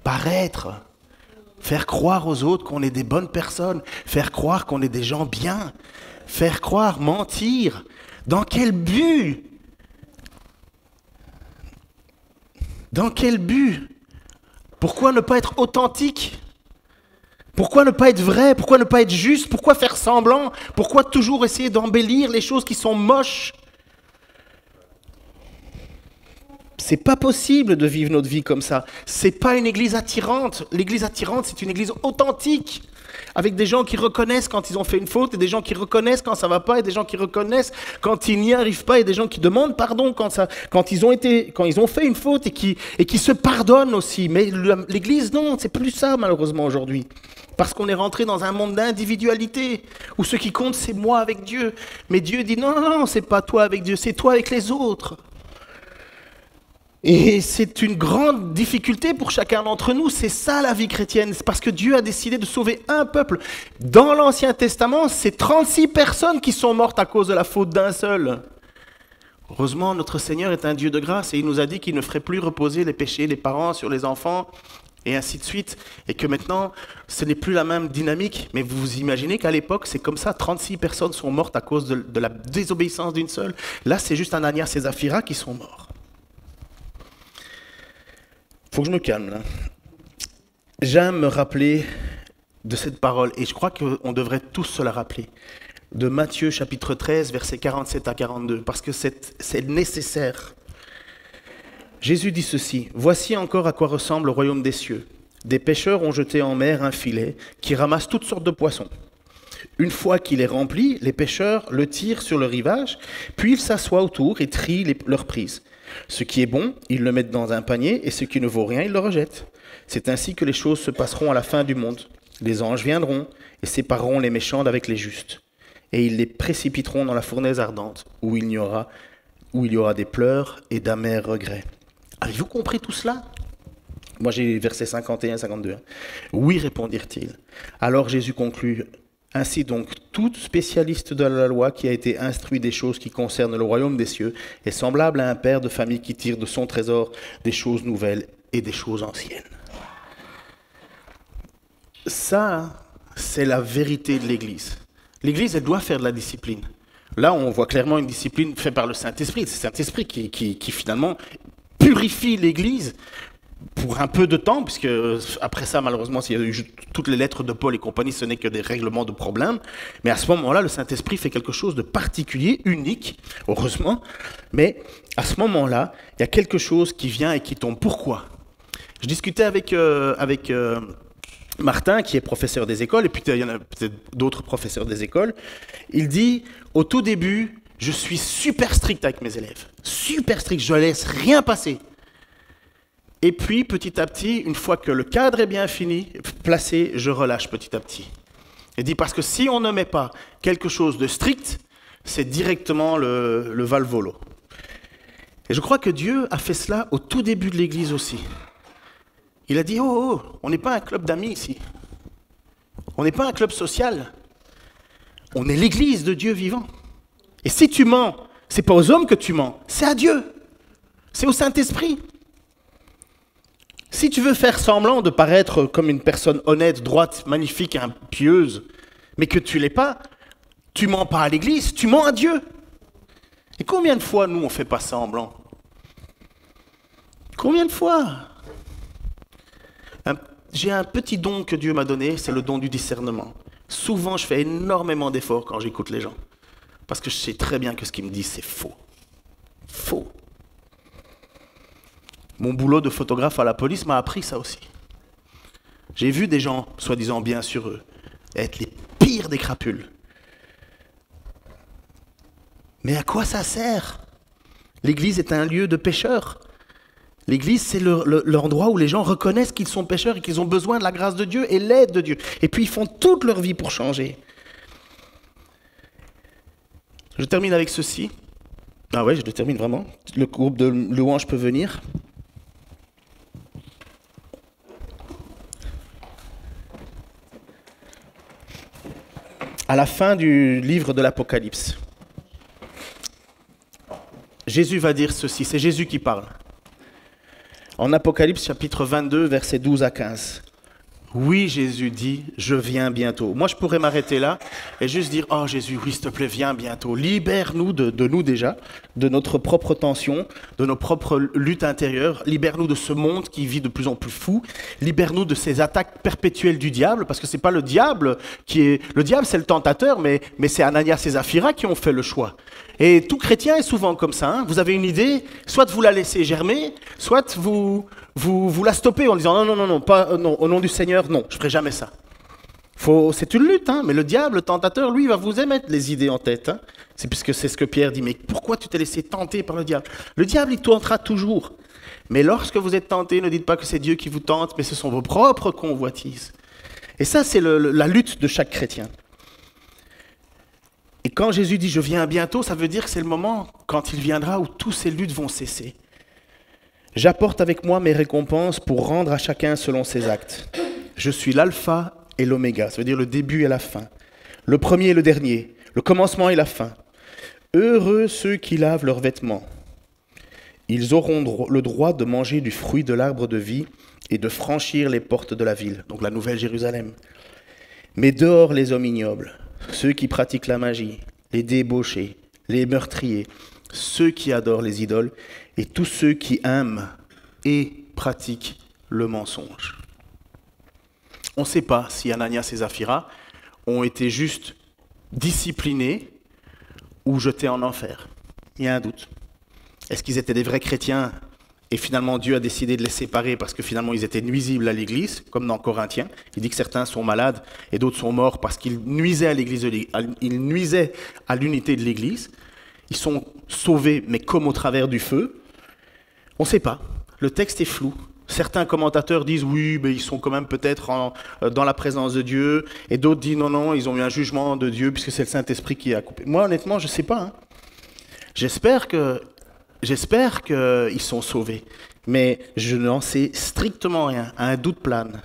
Paraître. Faire croire aux autres qu'on est des bonnes personnes. Faire croire qu'on est des gens bien. Faire croire, mentir. Dans quel but? Dans quel but? Pourquoi ne pas être authentique? Pourquoi ne pas être vrai? Pourquoi ne pas être juste? Pourquoi faire semblant? Pourquoi toujours essayer d'embellir les choses qui sont moches? C'est pas possible de vivre notre vie comme ça. C'est pas une église attirante. L'église attirante, c'est une église authentique. Avec des gens qui reconnaissent quand ils ont fait une faute, et des gens qui reconnaissent quand ça va pas, et des gens qui reconnaissent quand ils n'y arrivent pas, et des gens qui demandent pardon quand ils ont fait une faute et qui se pardonnent aussi. Mais l'église, non, c'est plus ça malheureusement aujourd'hui. Parce qu'on est rentré dans un monde d'individualité, où ce qui compte, c'est moi avec Dieu. Mais Dieu dit non, c'est pas toi avec Dieu, c'est toi avec les autres. Et c'est une grande difficulté pour chacun d'entre nous, c'est ça la vie chrétienne, c'est parce que Dieu a décidé de sauver un peuple. Dans l'Ancien Testament, c'est 36 personnes qui sont mortes à cause de la faute d'un seul. Heureusement, notre Seigneur est un Dieu de grâce et il nous a dit qu'il ne ferait plus reposer les péchés des parents sur les enfants, et ainsi de suite. Et que maintenant, ce n'est plus la même dynamique, mais vous imaginez qu'à l'époque, c'est comme ça, 36 personnes sont mortes à cause de la désobéissance d'une seule. Là, c'est juste Ananias et Saphira qui sont morts. Faut que je me calme, là. J'aime me rappeler de cette parole, et je crois qu'on devrait tous se la rappeler, de Matthieu chapitre 13, versets 47 à 42, parce que c'est nécessaire. Jésus dit ceci, « Voici encore à quoi ressemble le royaume des cieux. Des pêcheurs ont jeté en mer un filet qui ramasse toutes sortes de poissons. Une fois qu'il est rempli, les pêcheurs le tirent sur le rivage, puis ils s'assoient autour et trient leur prise. Ce qui est bon, ils le mettent dans un panier, et ce qui ne vaut rien, ils le rejettent. C'est ainsi que les choses se passeront à la fin du monde. Les anges viendront et sépareront les méchants d'avec les justes. Et ils les précipiteront dans la fournaise ardente, où il y aura des pleurs et d'amers regrets. » Avez-vous compris tout cela? Moi j'ai versets 51 52. Oui, répondirent-ils. Alors Jésus conclut. Ainsi donc, tout spécialiste de la loi qui a été instruit des choses qui concernent le royaume des cieux est semblable à un père de famille qui tire de son trésor des choses nouvelles et des choses anciennes. Ça, c'est la vérité de l'Église. L'Église, elle doit faire de la discipline. Là, on voit clairement une discipline faite par le Saint-Esprit. C'est le Saint-Esprit qui finalement purifie l'Église pour un peu de temps, puisque après ça, malheureusement, s'il y a eu toutes les lettres de Paul et compagnie, ce n'est que des règlements de problèmes. Mais à ce moment-là, le Saint-Esprit fait quelque chose de particulier, unique, heureusement. Mais à ce moment-là, il y a quelque chose qui vient et qui tombe. Pourquoi? Je discutais avec Martin, qui est professeur des écoles, et puis il y en a peut-être d'autres professeurs des écoles. Il dit, au tout début, je suis super strict avec mes élèves. Super strict, je ne laisse rien passer. Et puis, petit à petit, une fois que le cadre est bien fini, placé, je relâche petit à petit. Il dit parce que si on ne met pas quelque chose de strict, c'est directement le val-volo. Et je crois que Dieu a fait cela au tout début de l'Église aussi. Il a dit, oh, on n'est pas un club d'amis ici. On n'est pas un club social. On est l'Église de Dieu vivant. Et si tu mens, c'est pas aux hommes que tu mens, c'est à Dieu. C'est au Saint-Esprit. Si tu veux faire semblant de paraître comme une personne honnête, droite, magnifique, pieuse, mais que tu ne l'es pas, tu mens pas à l'Église, tu mens à Dieu. Et combien de fois, nous, on ne fait pas semblant? Combien de fois? J'ai un petit don que Dieu m'a donné, c'est le don du discernement. Souvent, je fais énormément d'efforts quand j'écoute les gens. Parce que je sais très bien que ce qu'ils me disent, c'est faux. Faux. Mon boulot de photographe à la police m'a appris ça aussi. J'ai vu des gens, soi-disant bien sur eux, être les pires des crapules. Mais à quoi ça sert? L'Église est un lieu de pécheurs. L'Église, c'est l'endroit où les gens reconnaissent qu'ils sont pécheurs et qu'ils ont besoin de la grâce de Dieu et l'aide de Dieu. Et puis ils font toute leur vie pour changer. Je termine avec ceci. Ah ouais, je le termine vraiment. Le groupe de louanges peut venir. À la fin du livre de l'Apocalypse, Jésus va dire ceci, c'est Jésus qui parle. En Apocalypse chapitre 22, versets 12 à 15. Oui, Jésus dit, je viens bientôt. Moi, je pourrais m'arrêter là et juste dire, oh Jésus, oui, s'il te plaît, viens bientôt. Libère-nous de nous déjà, de notre propre tension, de nos propres luttes intérieures. Libère-nous de ce monde qui vit de plus en plus fou. Libère-nous de ces attaques perpétuelles du diable, parce que c'est pas le diable qui est... Le diable, c'est le tentateur, mais c'est Ananias et Saphira qui ont fait le choix. Et tout chrétien est souvent comme ça. Hein. Vous avez une idée, soit vous la laissez germer, soit vous la stoppez en disant non, pas, non, au nom du Seigneur, non, je ne ferai jamais ça. C'est une lutte, hein, mais le diable, le tentateur, lui, va vous émettre les idées en tête. Hein. C'est puisque c'est ce que Pierre dit, mais pourquoi tu t'es laissé tenter par le diable? Le diable, il tentera toujours. Mais lorsque vous êtes tenté, ne dites pas que c'est Dieu qui vous tente, mais ce sont vos propres convoitises. Et ça, c'est la lutte de chaque chrétien. Et quand Jésus dit « je viens bientôt », ça veut dire que c'est le moment, quand il viendra, où toutes ces luttes vont cesser. J'apporte avec moi mes récompenses pour rendre à chacun selon ses actes. Je suis l'alpha et l'oméga, ça veut dire le début et la fin, le premier et le dernier, le commencement et la fin. Heureux ceux qui lavent leurs vêtements. Ils auront le droit de manger du fruit de l'arbre de vie et de franchir les portes de la ville, donc la Nouvelle Jérusalem. Mais dehors les hommes ignobles, ceux qui pratiquent la magie, les débauchés, les meurtriers, ceux qui adorent les idoles et tous ceux qui aiment et pratiquent le mensonge. On ne sait pas si Ananias et Saphira ont été juste disciplinés ou jetés en enfer. Il y a un doute. Est-ce qu'ils étaient des vrais chrétiens et finalement Dieu a décidé de les séparer parce que finalement ils étaient nuisibles à l'Église, comme dans Corinthiens. Il dit que certains sont malades et d'autres sont morts parce qu'ils nuisaient à l'Église, ils nuisaient à l'unité de l'Église. Ils sont sauvés, mais comme au travers du feu. On ne sait pas. Le texte est flou. Certains commentateurs disent oui, mais ils sont quand même peut-être dans la présence de Dieu. Et d'autres disent non, ils ont eu un jugement de Dieu puisque c'est le Saint-Esprit qui a coupé. Moi, honnêtement, je ne sais pas. Hein. J'espère qu'ils sont sauvés. Mais je n'en sais strictement rien. Un doute plane.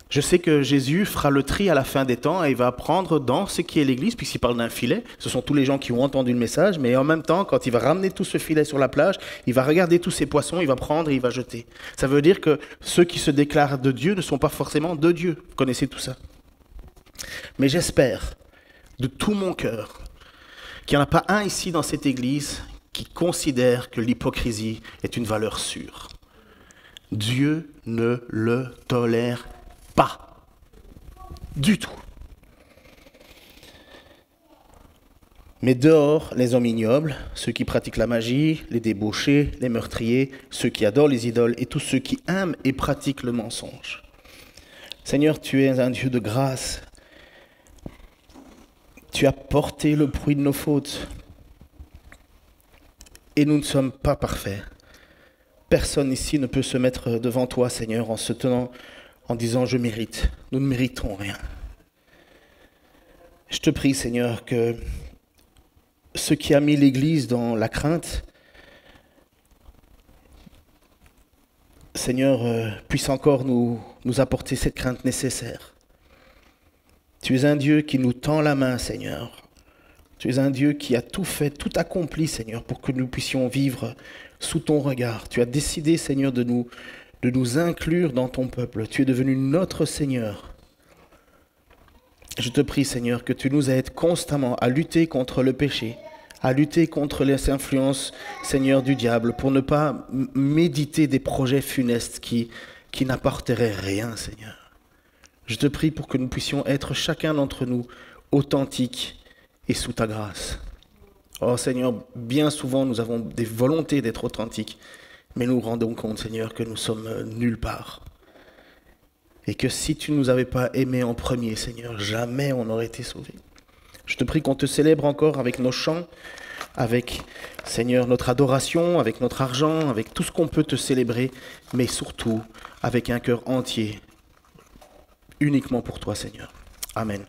Je sais que Jésus fera le tri à la fin des temps et il va prendre dans ce qui est l'Église, puisqu'il parle d'un filet, ce sont tous les gens qui ont entendu le message, mais en même temps, quand il va ramener tout ce filet sur la plage, il va regarder tous ces poissons, il va prendre et il va jeter. Ça veut dire que ceux qui se déclarent de Dieu ne sont pas forcément de Dieu. Vous connaissez tout ça. Mais j'espère, de tout mon cœur, qu'il n'y en a pas un ici dans cette Église qui considère que l'hypocrisie est une valeur sûre. Dieu ne le tolère pas. Du tout. Mais dehors, les hommes ignobles, ceux qui pratiquent la magie, les débauchés, les meurtriers, ceux qui adorent les idoles et tous ceux qui aiment et pratiquent le mensonge. Seigneur, tu es un Dieu de grâce. Tu as porté le bruit de nos fautes. Et nous ne sommes pas parfaits. Personne ici ne peut se mettre devant toi, Seigneur, en se tenant, en disant « je mérite ». Nous ne méritons rien. Je te prie, Seigneur, que ce qui a mis l'Église dans la crainte, Seigneur, puisse encore nous apporter cette crainte nécessaire. Tu es un Dieu qui nous tend la main, Seigneur. Tu es un Dieu qui a tout fait, tout accompli, Seigneur, pour que nous puissions vivre sous ton regard. Tu as décidé, Seigneur, de nous inclure dans ton peuple. Tu es devenu notre Seigneur. Je te prie, Seigneur, que tu nous aides constamment à lutter contre le péché, à lutter contre les influences, Seigneur, du diable, pour ne pas méditer des projets funestes qui n'apporteraient rien, Seigneur. Je te prie pour que nous puissions être chacun d'entre nous authentiques et sous ta grâce. Oh Seigneur, bien souvent nous avons des volontés d'être authentiques, mais nous nous rendons compte, Seigneur, que nous sommes nulle part. Et que si tu ne nous avais pas aimés en premier, Seigneur, jamais on n'aurait été sauvés. Je te prie qu'on te célèbre encore avec nos chants, avec, Seigneur, notre adoration, avec notre argent, avec tout ce qu'on peut te célébrer, mais surtout avec un cœur entier, uniquement pour toi, Seigneur. Amen.